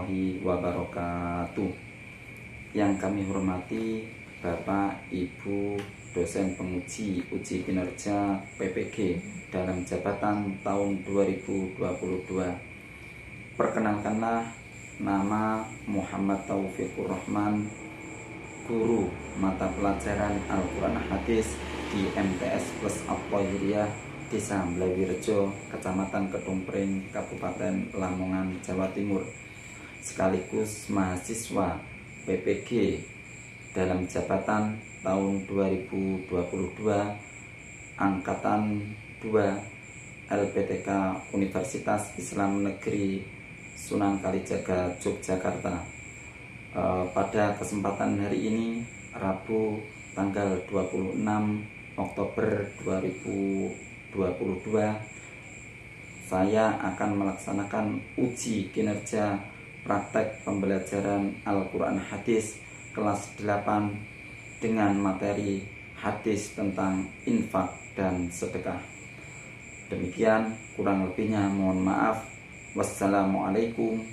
warahmatullahi wabarakatuh. Yang kami hormati Bapak Ibu dosen penguji uji kinerja PPG dalam jabatan tahun 2022. Perkenalkanlah, nama Muhammad Taufikur Rahman, guru mata pelajaran Al-Quran Hadis di MTS Plus At-Thahiriyah Desa Mlawirejo, Kecamatan Kedungpring, Kabupaten Lamongan, Jawa Timur, sekaligus mahasiswa PPG dalam jabatan tahun 2022 Angkatan 2 LPTK Universitas Islam Negeri Sunan Kalijaga, Yogyakarta. Pada kesempatan hari ini, Rabu tanggal 26 Oktober 2022, saya akan melaksanakan uji kinerja praktek pembelajaran Al-Quran Hadis kelas 8 dengan materi hadis tentang infak dan sedekah. Demikian, kurang lebihnya mohon maaf. Wassalamualaikum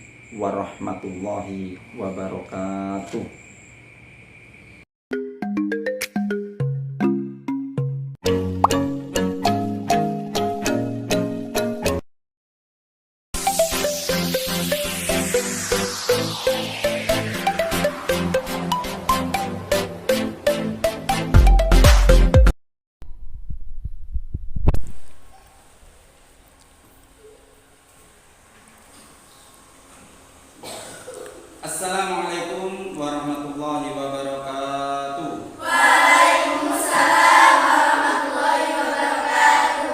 warahmatullahi wabarakatuh. Assalamualaikum warahmatullahi wabarakatuh. Waalaikumsalam warahmatullahi wabarakatuh.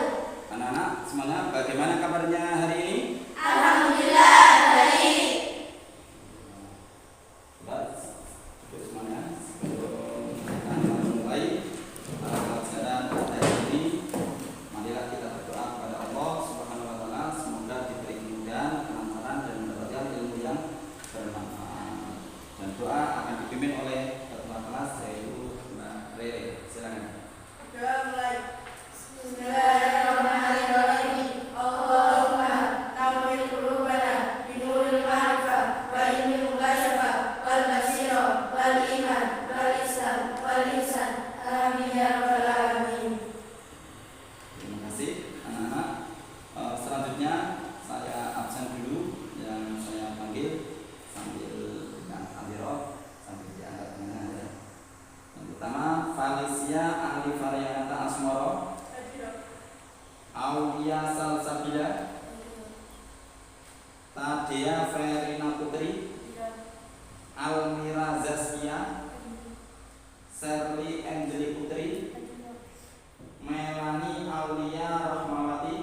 Anak-anak semuanya, bagaimana kabarnya hari ini? Alhamdulillah baik. Baik semuanya, sebelum kita mulai pelajaran hari ini, marilah kita berdoa kepada Allah Subhanahu wa taala, semoga diberi kemudahan, kelancaran dan mendapatkan ilmu yang bermanfaat. Dan doa akan dipimpin oleh ketua kelas yaitu Mbak Rere. Silakan. Doa mulai. Bismillahirrahmanirrahim. Allahumma nawwir qulubana binuril ma'rifah wa ilmil mukasyafah wal basirah wal iman wal islam wal ihsan. Amin ya rabbal alamin. Terima kasih anak-anak. Selanjutnya saya absen dulu, yang saya panggil sambil yang pertama, Falicia ahli Varianata Asmoro, Aulia Salsabila, Tadea Ferina Putri, Almira Zaskia, Serli Angeli Putri, Melani Aulia Rahmawati,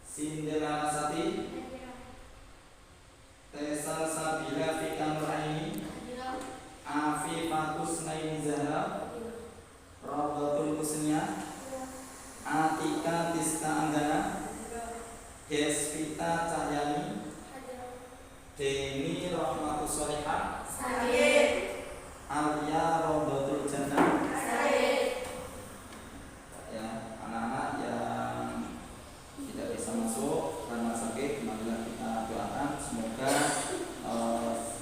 Sindela Sati, Tesa Sabila Fika Nuraini, Afifatus Naini Zahra, Robatul Husnia, Atika Tiska Anggana, Desvita Cahyani, Deni Rahmatus Solihah, Alia Robatul Jannah. Ya, anak-anak yang tidak bisa masuk karena sakit, marilah kita doakan semoga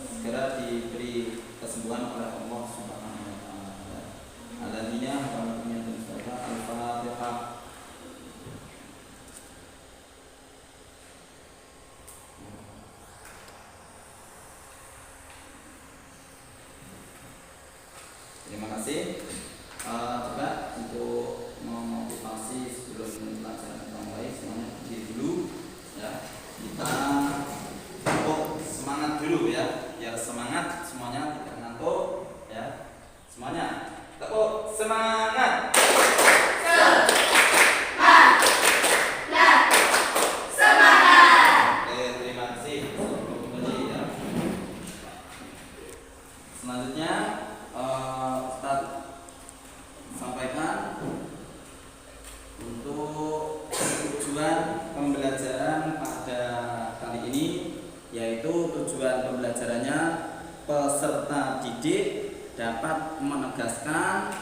segera diberi kesembuhan oleh Allah Subhanahu wa taala. Alhamdulillah, Al-Fatihah. Terima kasih. Coba untuk memotivasi sebelum pelajaran kita mulai, semuanya berdiri dulu ya. Kita semangat dulu ya, biar semangat semuanya, tidak ngantuk ya. Semuanya tepuk semangat. Semangat. Terima kasih. Ya. Selanjutnya Ustaz sampaikan untuk tujuan pembelajaran pada kali ini, yaitu tujuan pembelajarannya peserta didik dapat menegaskan,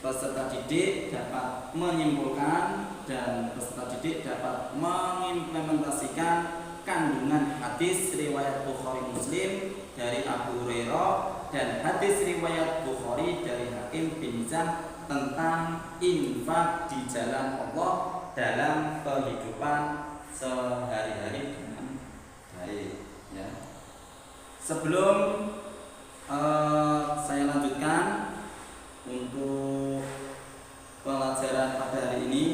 peserta didik dapat menyimpulkan, dan peserta didik dapat mengimplementasikan kandungan hadis riwayat Bukhari Muslim dari Abu Hurairah dan hadis riwayat Bukhari dari Hakim bin Hizam tentang infak di jalan Allah dalam kehidupan sehari-hari dengan baik ya. Sebelum saya lanjutkan untuk pelajaran pada hari ini,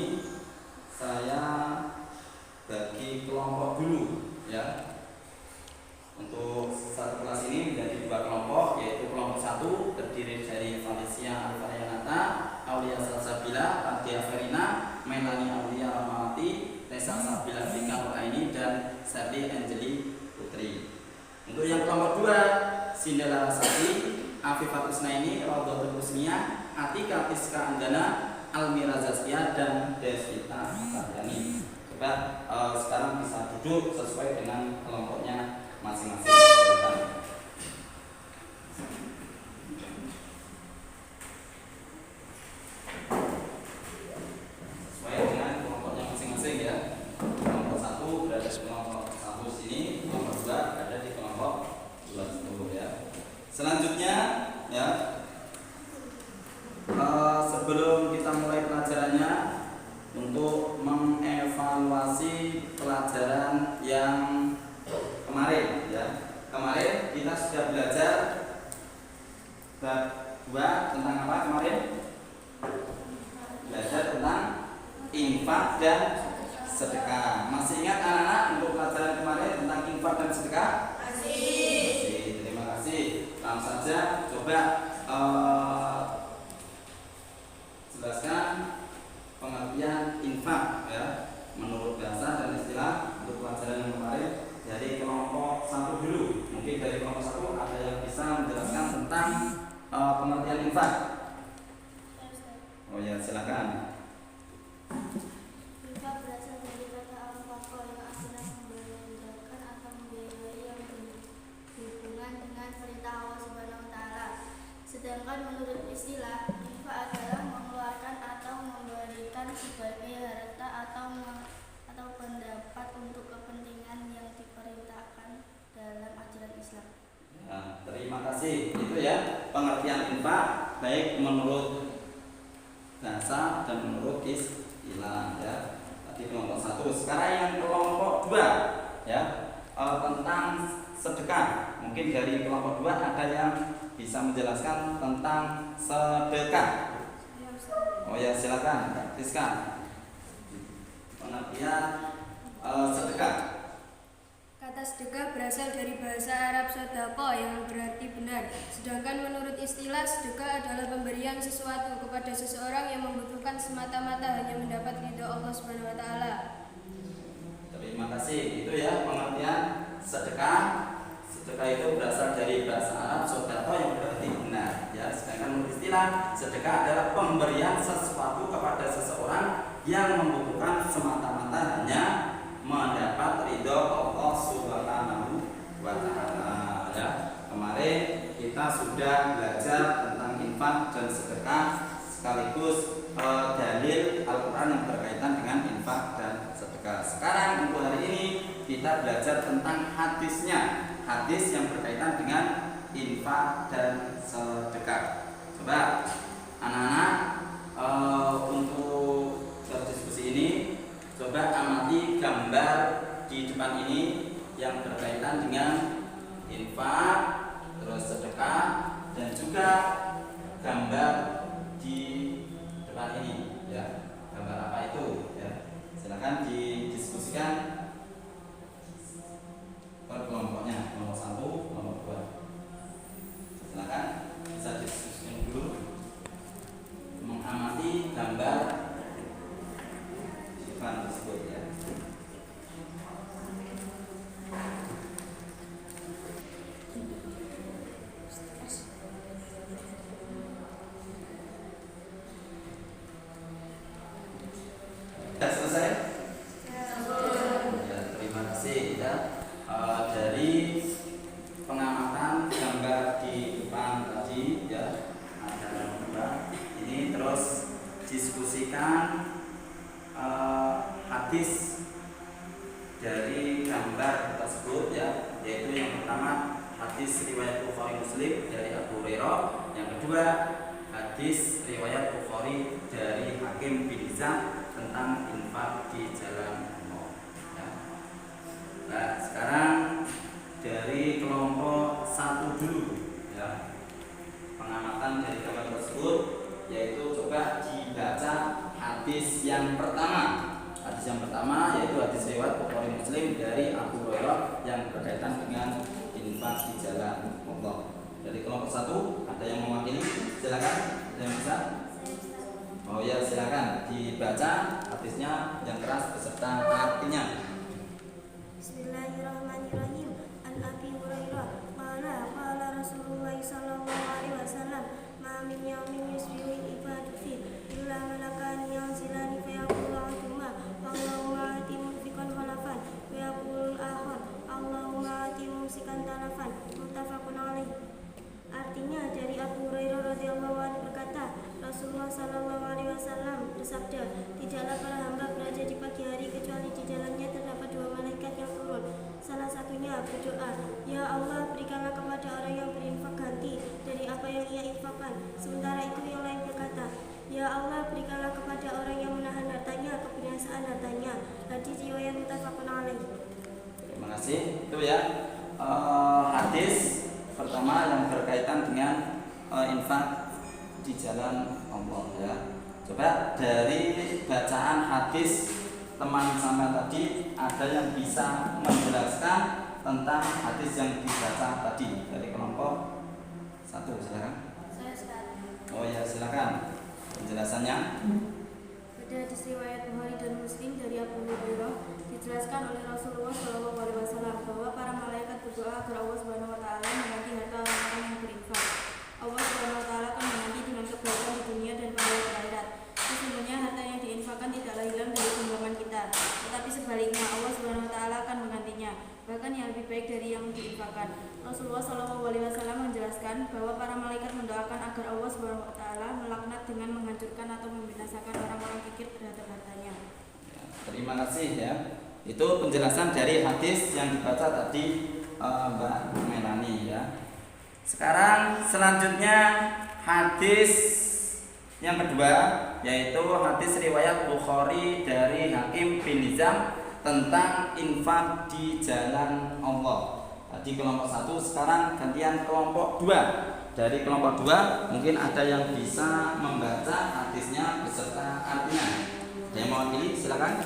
saya bagi kelompok dulu ya. Untuk satu kelas ini menjadi dua kelompok, yaitu kelompok satu terdiri dari Felicia Alvarianata, Aulia Salsabila, Ardia Verina, Melani Aulia Ramawati, Tessa Sabila Fika Nuraini, dan Sherly Angeli Putri. Untuk yang kelompok dua, Sindela Rasati, Afifat Usnaini, Raudhatul Husniyah, Atika Tiska Anggana, Almira Zazkia, dan Desvita Saryani. Coba sekarang bisa duduk sesuai dengan kelompoknya masing-masing. Sesuai dengan kelompoknya masing-masing ya. Kelompok satu berada di kelompok satu sini, kelompok dua berada di kelompok dua situ ya. Selanjutnya ya, sebelum kita mulai pelajarannya, untuk mengevaluasi pelajaran yang kemarin ya. Kemarin kita sudah belajar bab 2 tentang apa kemarin? Belajar tentang infak dan sedekah. Masih ingat anak-anak untuk pelajaran kemarin tentang infak dan sedekah? Masih. Terima kasih. Langsung saja coba jelaskan pengertian infak ya, menurut bahasa dan istilah untuk pelajaran yang kemarin. Dari kelompok satu dulu, mungkin dari kelompok satu ada yang bisa menjelaskan tentang pengertian infak. Oh ya, silakan. Infak berasal dari kata al-faqa yang artinya membelanjakan atau membiayai yang berhubungan dengan perintah Allah Subhanahu wa taala. Sedangkan menurut istilah, infak adalah mengeluarkan atau memberikan sebagai harta atau pendapat untuk kepentingan yang diperintahkan dalam ajaran Islam. Nah, terima kasih. Itu ya pengertian infak baik menurut bahasa dan menurut istilah ya. Tadi kelompok satu. Sekarang yang kelompok dua ya, tentang sedekah. Mungkin dari kelompok dua ada yang bisa menjelaskan tentang sedekah. Oh ya, silakan, Rizka. Pengertian sedekah. Kata sedekah berasal dari bahasa Arab sodako yang berarti benar. Sedangkan menurut istilah, sedekah adalah pemberian sesuatu kepada seseorang yang membutuhkan semata-mata hanya mendapat ridho Allah Subhanahu wa taala. Terima kasih. Itu ya pengertian sedekah. Sedekah itu berasal dari bahasa Arab sodako yang berarti benar ya. Sedangkan menurut istilah, sedekah adalah pemberian sesuatu kepada seseorang yang membutuhkan semata-mata hanya mendapat ridho Allah Subhanahu wa taala ya. Kemarin kita sudah belajar tentang infak dan sedekah sekaligus dalil Al-Qur'an yang berkaitan dengan infak dan sedekah. Sekarang untuk hari ini kita belajar tentang hadisnya. Hadis yang berkaitan dengan infak dan sedekah. Coba anak-anak untuk berdiskusi ini, coba amati gambar di depan ini yang berkaitan dengan infak, terus sedekah, dan juga gambar di depan ini ya. Gambar apa itu ya? Silakan didiskusikan per kelompoknya, kelompok satu, kelompok dua. Silakan bisa diskusikan dulu mengamati gambar sifat tersebut ya. Sudah selesai? Ya, terima kasih ya. Dari pengamatan gambar di depan tadi ya, ada dua. Ini terus diskusikan hadis dari gambar tersebut ya, yaitu yang pertama hadis riwayat Bukhari Muslim dari Abu Hurairah, yang kedua hadis riwayat Bukhari dari Hakim bin Hizam tentang infak di jalan Allah. Ya. Nah, sekarang dari kelompok 1 dulu ya, pengamatan dari gambar tersebut, yaitu coba dibaca hadis yang pertama. Hadis yang pertama yaitu hadis riwayat Bukhari Muslim dari Abu Hurairah yang berkaitan dengan infak di jalan Allah. Dari kelompok 1 ada yang mewakili? Silakan, ada yang bisa? Oh ya, silakan dibaca hadisnya yang keras beserta artinya. Bismillahirrahmanirrahim. An Abi Hurairah qala Rasulullah sallallahu alaihi wasallam, ma min yawmin yusbihu ibadu fi illa malakani yanzilani fa yaqulu anhuma Allahumma ati mumsikan khalafan wa yaqulu al-akhar Allahumma ati mumsikan talafan. Muttafaqun alaih. Artinya, dari Abu Hurairah radhiyallahu anhu berkata, Rasulullah sallallahu alaihi wasallam bersabda, tidaklah para hamba berada di pagi hari kecuali di dalamnya terdapat 2 malaikat yang turun. Salah satunya berdoa, ya Allah, berikanlah kepada orang yang berinfak ganti dari apa yang ia infakkan. Sementara itu yang lain berkata, ya Allah, berikanlah kepada orang yang menahan hartanya kebinasaan hartanya. Hadis riwayat muttafaqun alaih. Terima kasih. Itu ya hadis pertama yang berkaitan dengan infak di jalan Allah ya. Coba dari bacaan hadis teman sama tadi, ada yang bisa menjelaskan tentang hadis yang dibaca tadi dari kelompok 1? Silakan. Saya sekarang. Oh ya, silakan penjelasannya. Pada hadis riwayat Bukhari dan Muslim dari Abu Hurairah dijelaskan oleh Rasulullah SAW bahwa para malaikat berdoa agar Allah Subhanahu Wa Taala mengganti harta orang-orang yang berinfak. Allah Subhanahu Wa Taala akan mengganti dengan kebaikan di dunia dan pahala di akhirat. Sesungguhnya harta yang diinfakkan tidaklah hilang dari genggaman kita, tetapi sebaliknya Allah Subhanahu Wa Taala akan menggantinya, bahkan yang lebih baik dari yang diinfakkan. Rasulullah SAW menjelaskan bahwa para malaikat mendoakan agar Allah Subhanahu Wa Taala melaknat dengan menghancurkan atau membinasakan orang-orang kikir terhadap hartanya. Ya, terima kasih ya. Itu penjelasan dari hadis yang dibaca tadi Mbak Melani ya. Sekarang selanjutnya hadis yang kedua, yaitu hadis riwayat Bukhari dari Hakim bin Hizam tentang infak di jalan Allah. Tadi kelompok 1, sekarang gantian kelompok 2. Dari kelompok 2 mungkin ada yang bisa membaca hadisnya beserta artinya. Ada yang mewakili? Silakan.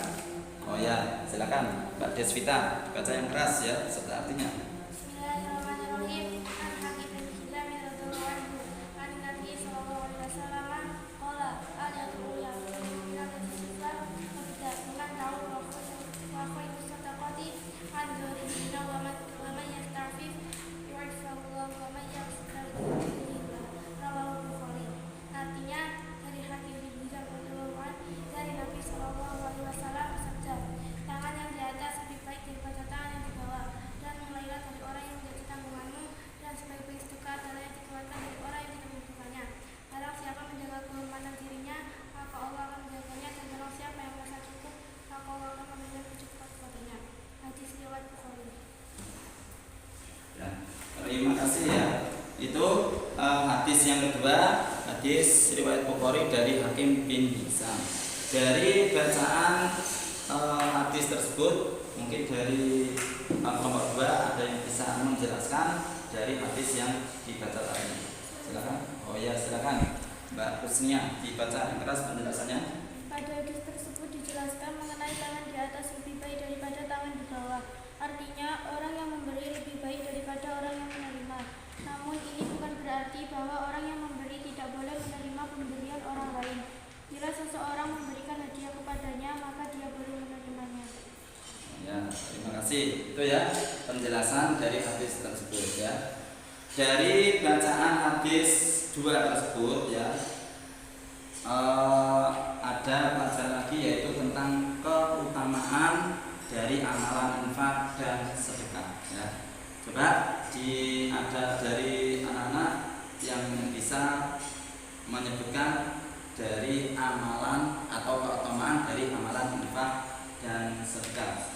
Oh ya, silakan Mbak Desvita, baca yang keras ya beserta artinya. Bismillahirrahmanirrahim. An Hakim bin Hizam radhiyallahu anhu, an Nabi sallallahu alaihi wasallam qala al-yadul yaqulu min al-islam wa bukan tahu wa khairu sadaqati an dzurina wa man yastafif yu'ifallahu wa man yastafif rawahu Bukhari. Artinya, dari Hakim bin Hizam radhiyallahu anhu, dari Nabi sallallahu alaihi wasallam bersabda, tangan yang di atas lebih baik daripada tangan yang di bawah, dan mulailah dari orang yang menjadi tanggunganmu, dan sebaik-baik sedekah adalah yang dikeluarkan dari orang yang tidak membutuhkannya. Barang siapa menjaga kehormatan dirinya, maka Allah akan menjaganya, dan barang siapa yang merasa cukup, maka Allah akan memberikan kecukupan kepadanya. Hadis riwayat Bukhari. Ya, terima kasih ya. Itu hadis yang kedua, hadis riwayat Bukhari dari Hakim bin Hizam. Dari bacaan hadis tersebut, mungkin dari kelompok 2 ada yang bisa menjelaskan dari hadis yang dibaca tadi. Silakan. Oh ya, silakan Mbak Kusnia, dibaca yang keras penjelasannya. Pada hadis tersebut dijelaskan mengenai tangan di atas lebih baik daripada tangan di bawah. Artinya, orang yang memberi lebih baik daripada orang yang menerima. Namun ini bukan berarti bahwa orang yang memberi tidak boleh menerima pemberian orang lain. Bila seseorang memberikan hadiah kepadanya, maka dia boleh menerimanya. Ya, terima kasih. Itu ya penjelasan dari hadis tersebut ya. Dari bacaan hadis 2 tersebut ya, ada pelajaran lagi, yaitu tentang keutamaan dari amalan infak dan sedekah ya. Coba ada dari anak-anak yang bisa menyebutkan dari amalan atau keutamaan dari amalan infak dan sedekah.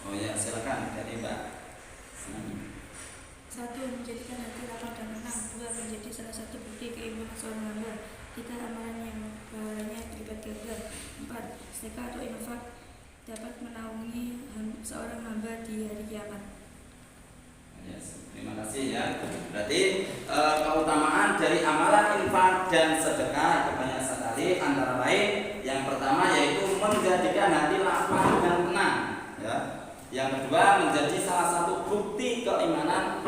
Oh ya, silakan dari Mbak. Satu, menjadikan hati lapang dan tenang. Dua, menjadi salah satu bukti keimanan seorang hamba. Tiga, amalan yang pahalanya dilipat ganda. Empat, sedekah atau infak dapat menaungi seorang hamba di hari kiamat. Yes, terima kasih ya. Berarti keutamaan dari amalan infak dan sedekah itu banyak sekali. Antara lain, yang pertama yaitu menjadikan hati lapang dan tenang. Ya. Yang kedua, menjadi salah satu bukti keimanan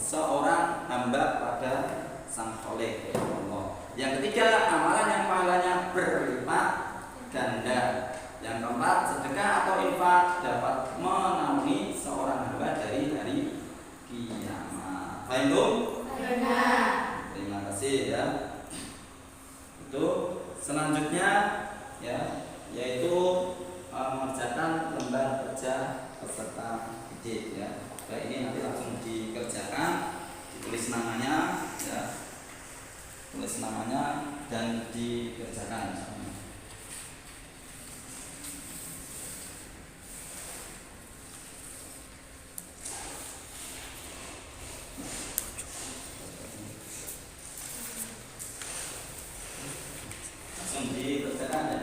seorang hamba pada Sang Kholek Allah. Yang ketiga, amalan yang pahalanya berlipat ganda. Yang keempat, sedekah atau infak dapat menaungi seorang hamba dari hari kiamat. Baik, Bu? Terima kasih ya. Itu selanjutnya ya, yaitu mengerjakan lembar kerja peserta didik ya. Nah, ini nanti langsung dikerjakan, ditulis namanya ya. Tulis namanya dan dikerjakan. Langsung dikerjakan ya.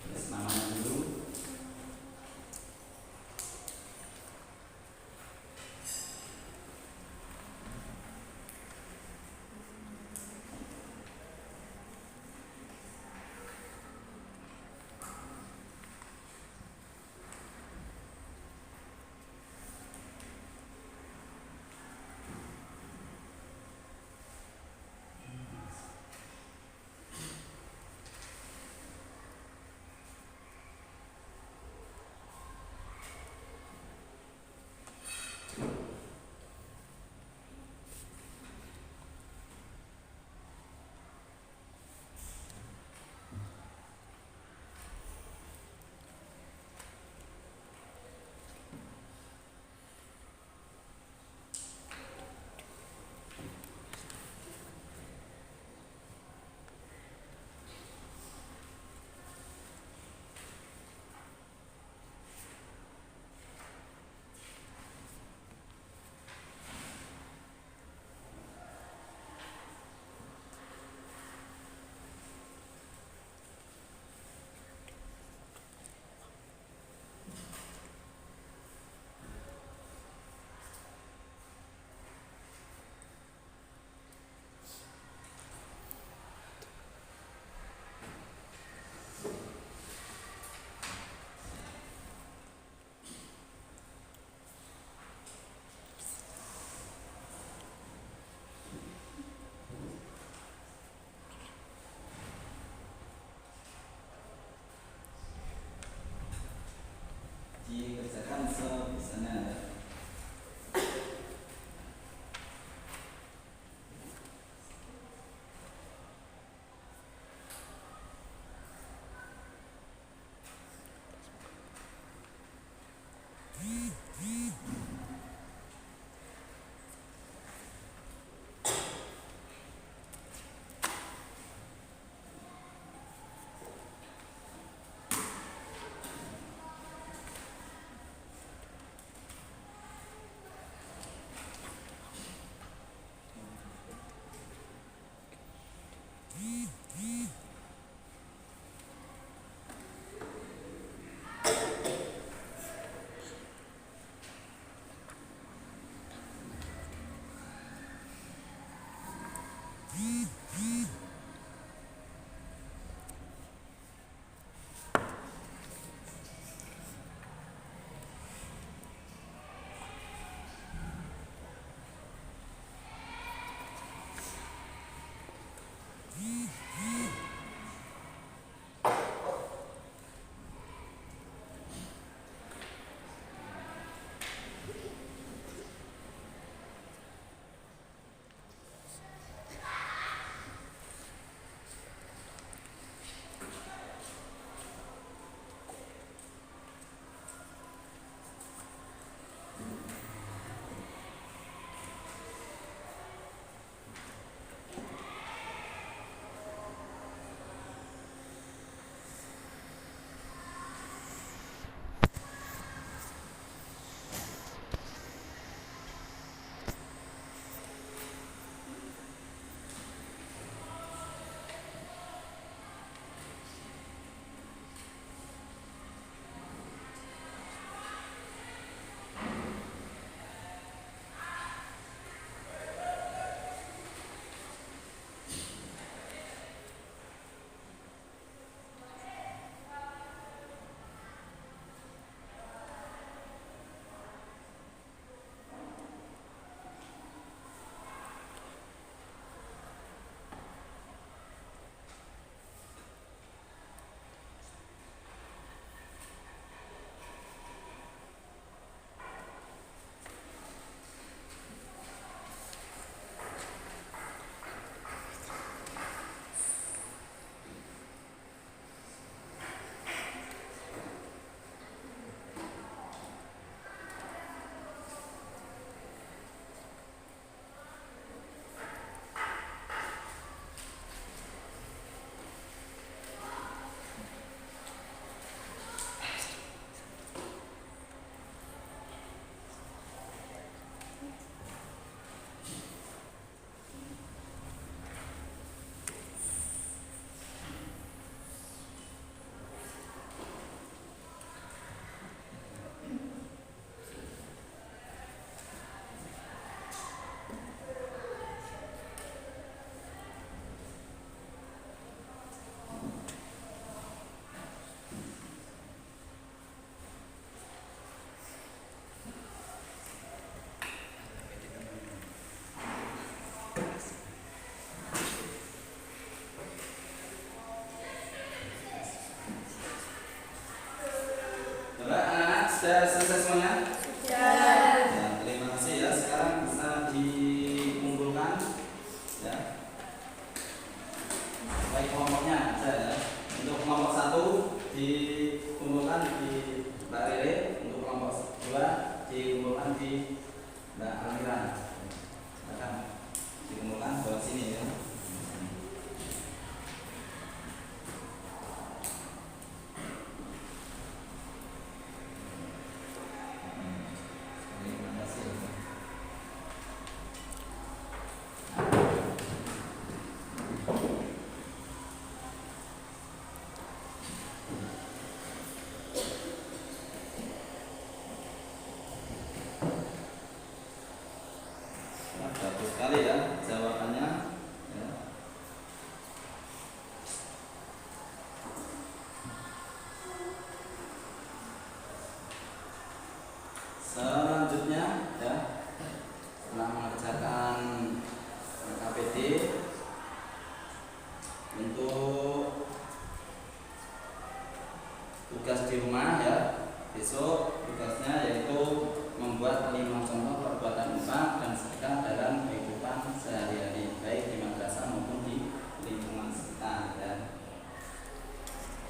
Tulis namanya dulu. Bagus sekali ya jawabannya. Ya. Selanjutnya ya, setelah mengerjakan KPD untuk tugas di rumah ya, besok tugasnya yaitu membuat 5 contoh perbuatan infak dan sedekah dalam kehidupan sehari-hari, baik di madrasah maupun di lingkungan sekitar ya.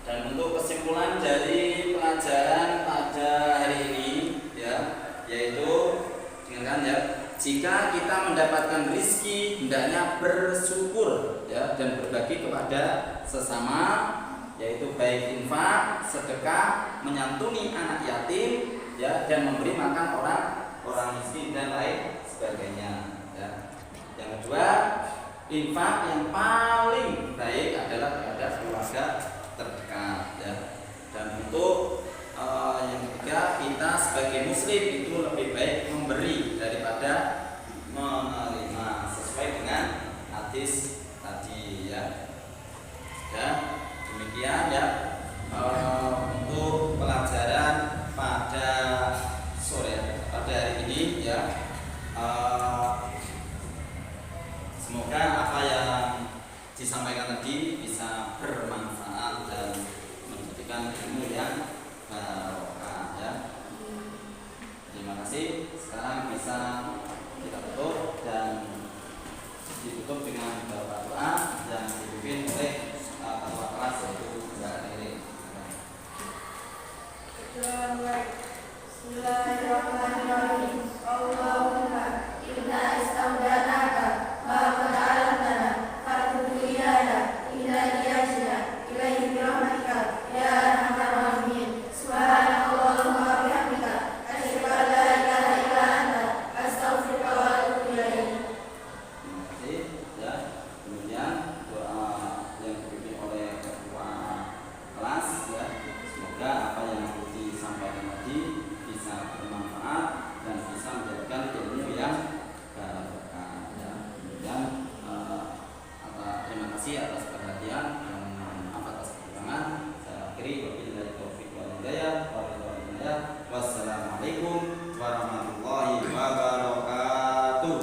Dan untuk kesimpulan dari pelajaran pada hari ini ya, yaitu dengarkan ya, jika kita mendapatkan rizki hendaknya bersyukur ya, dan berbagi kepada sesama, yaitu baik infak, sedekah, menyantuni anak yatim ya, dan memberi makan orang miskin dan lain sebagainya ya. Yang kedua, infak yang paling baik adalah kepada keluarga terdekat ya. Dan untuk yang ketiga, kita sebagai muslim itu lebih baik memberi daripada menerima, sesuai dengan hadis tadi ya. Ya, demikian ya untuk pelajaran pada sore pada hari ini ya. Semoga apa yang disampaikan tadi bisa bermanfaat dan menjadikan ilmu yang barokah ya. Terima kasih. Sekarang bisa kita tutup dan ditutup dengan beberapa doa yang dipimpin oleh ketua kelas yaitu Mbak Riri. Bismillahirrahmanirrahim. Allahumma inna istaudanaka ma qad 'allamtana fa'khudh biyadina ila iyajina ilaihi birahmatika ya arhamar rahimin. Subhanallahumma wa bihamdika asyhadu an la ilaha illa anta astaghfiruka wa atubu ilaik. Terima kasih ya. Kemudian doa yang dipimpin oleh ketua kelas ya. Semoga apa yang disampaikan tadi bisa bermanfaat dan bisa menjadikan ilmu yang barokah ya. Kemudian terima kasih atas perhatian dan maaf atas kekurangan. Saya akhiri wabillahi taufiq wal hidayah. Wassalamualaikum warahmatullahi wabarakatuh.